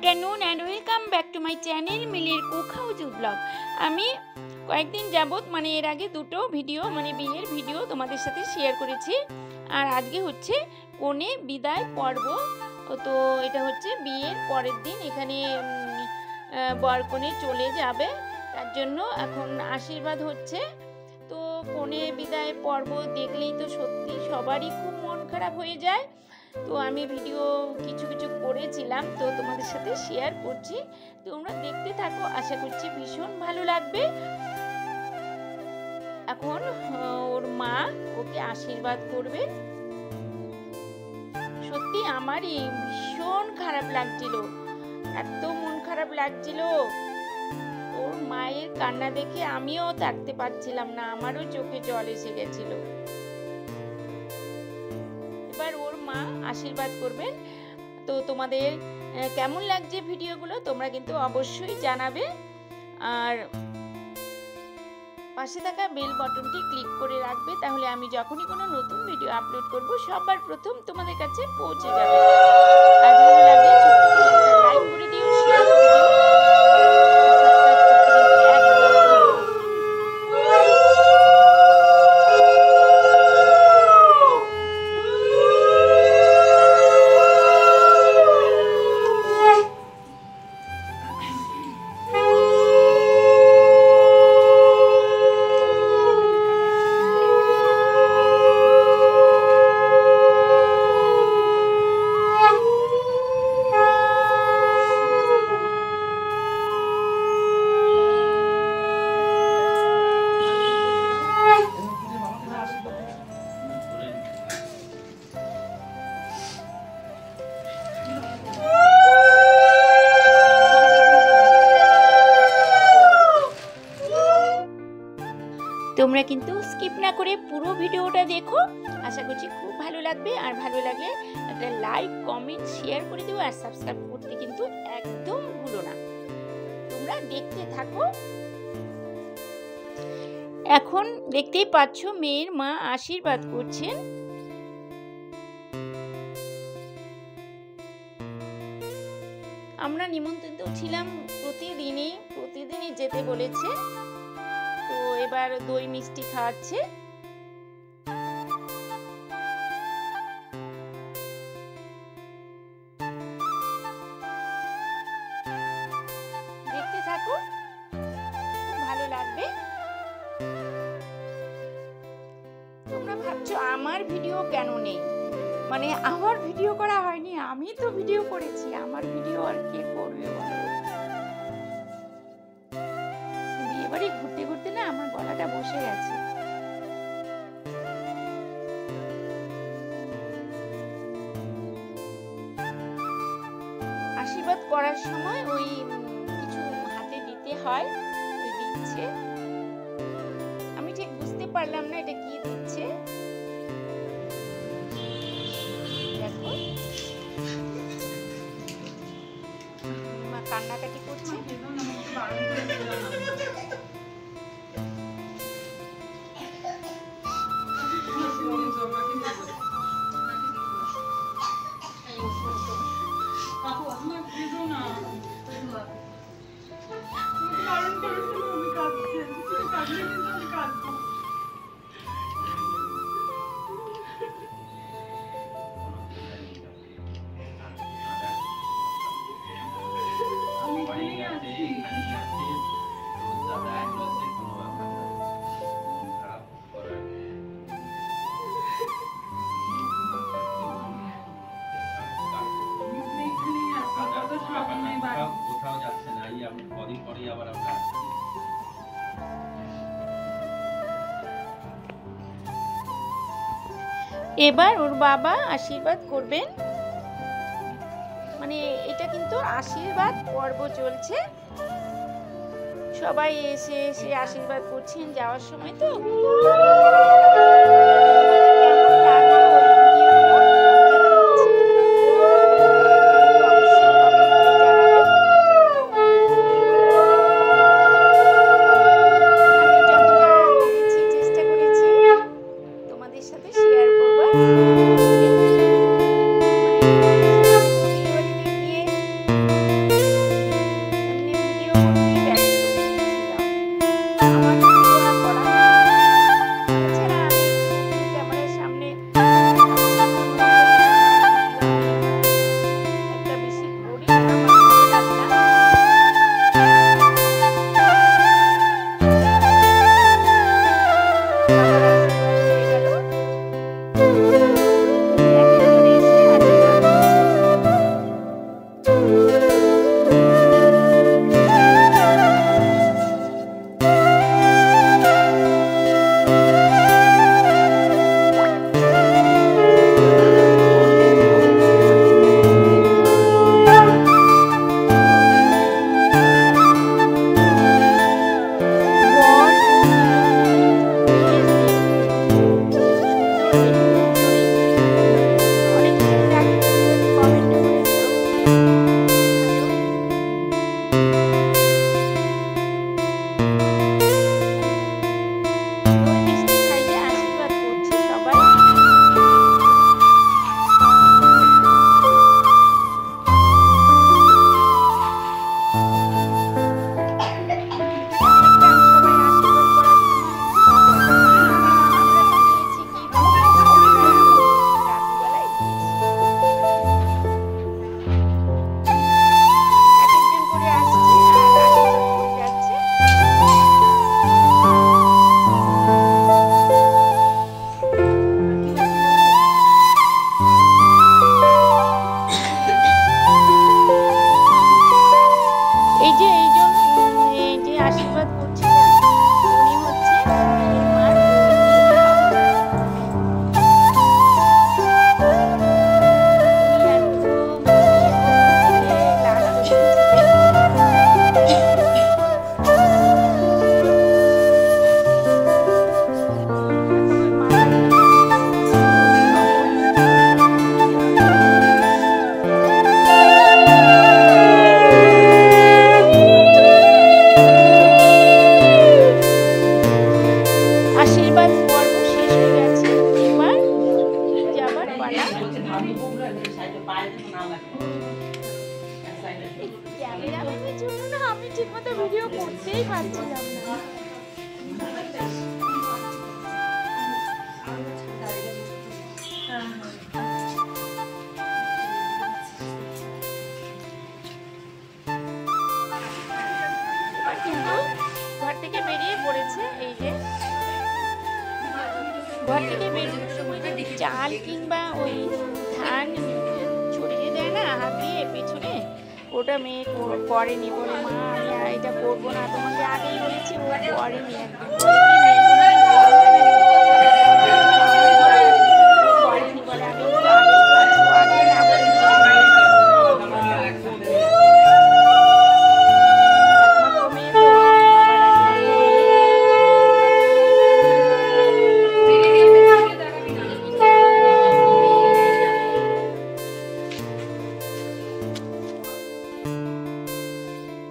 afternoon and welcome back to my channel মিলির cook house blog. আমি কয়েকদিন যাবত এর আগে দুটো ভিডিও বিয়ের ভিডিও তোমাদের সাথে শেয়ার করেছি। আর আজকে হচ্ছে কনে বিদায় পর্ব। তো এটা হচ্ছে বিয়ের পরের দিন, এখানে বর কনে চলে যাবে, তার জন্য এখন আশীর্বাদ হচ্ছে। তো কনে বিদায় পর্ব দেখলেই তো সত্যি সবারই খুব মন খারাপ হয়ে যায়। তো আমি ভিডিও কিছু করেছিলাম, তো তোমাদের সাথে শেয়ার করছি, তোমরা দেখতে থাকো, আশা করছি ভীষণ ভালো লাগবে। এখন ওর মা ওকে আশীর্বাদ করবে। সত্যি আমারই ভীষণ খারাপ লাগছিল, এত মন খারাপ লাগছিল। ওর মায়ের কান্না দেখে আমিও থাকতে পারছিলাম না, আমারও চোখে জল এসে গেছিল। এবার ওর মা আশীর্বাদ করবেন। তো তোমাদের কেমন লাগছে ভিডিওগুলো তোমরা কিন্তু অবশ্যই জানাবে। আর পাশে থাকা বেল বাটনটি ক্লিক করে রাখবে, তাহলে আমি যখনই কোনো নতুন ভিডিও আপলোড করব সবার প্রথম তোমাদের কাছে পৌঁছে যাবে। আর ভালো লাগলে ছোট্ট করে একটা লাইক করে দিও, শেয়ার করে দিও, আর সাবস্ক্রাইব করতে কিন্তু একদম ভুলো না। তোমরা কিন্তু স্কিপ না করে পুরো ভিডিওটা দেখো, আশা করছি খুব ভালো লাগবে। আর ভালো লাগলে একটা লাইক, কমেন্ট, শেয়ার করে দিও, আর সাবস্ক্রাইব করতে কিন্তু একদম ভুলো না। তোমরা দেখতে থাকো। এখন দেখতেই পাচ্ছ মেয়ের মা আশীর্বাদ করছেন। আমরা নিমন্ত্রিত ছিলাম, প্রতিদিনই যেতে বলেছে। তো এবার দই মিষ্টি খাওয়াচ্ছে। দেখতে থাকো, খুব ভালো লাগবে। তোমরা ভাবছো আমার ভিডিও কেন নেই, আমার ভিডিও করা হয়নি, আমি তো ভিডিও করেছি, আমার ভিডিও আর কে করবে বলো। বিয়েবাড়ি ঘুরতে ঘুরতে না আমার গলাটা বসে গেছে। আশীর্বাদ করার সময় ওই কিছু হাতে দিতে হয়, ওই দিচ্ছে। আমি ঠিক বুঝতে পারলাম না এটা কি দিচ্ছে। দেখো মা কান্নাকাটি করছে। এবার ওর বাবা আশীর্বাদ করবেন। এটা কিন্তু আশীর্বাদ পর্ব চলছে, সবাই এসে এসে আশীর্বাদ করছেন যাওয়ার সময়। তো চেষ্টা করেছি তোমাদের সাথে শেয়ার করবার। আশীর্বাদ পর্ব শেষ হয়ে গেছে, এবার যাবার পালা। ক্যামেরাম্যানের জন্য না আমি ঠিকমতো ভিডিও করতেই পারছিলাম না। কিন্তু ঘর থেকে বেরিয়ে পড়েছে, এই যে ঘর থেকে বেরিয়ে চাল কিংবা ওই ধান ছড়িয়ে দেয় না হাত দিয়ে পেছনে, ওটা মেয়ে করেনি, বলে মা আমি এটা করবো না, তোমাকে আগেই বলেছি, ও করেনি একদম।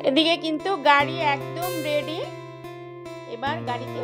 এদিকে কিন্তু গাড়ি একদম রেডি, এবার গাড়িতে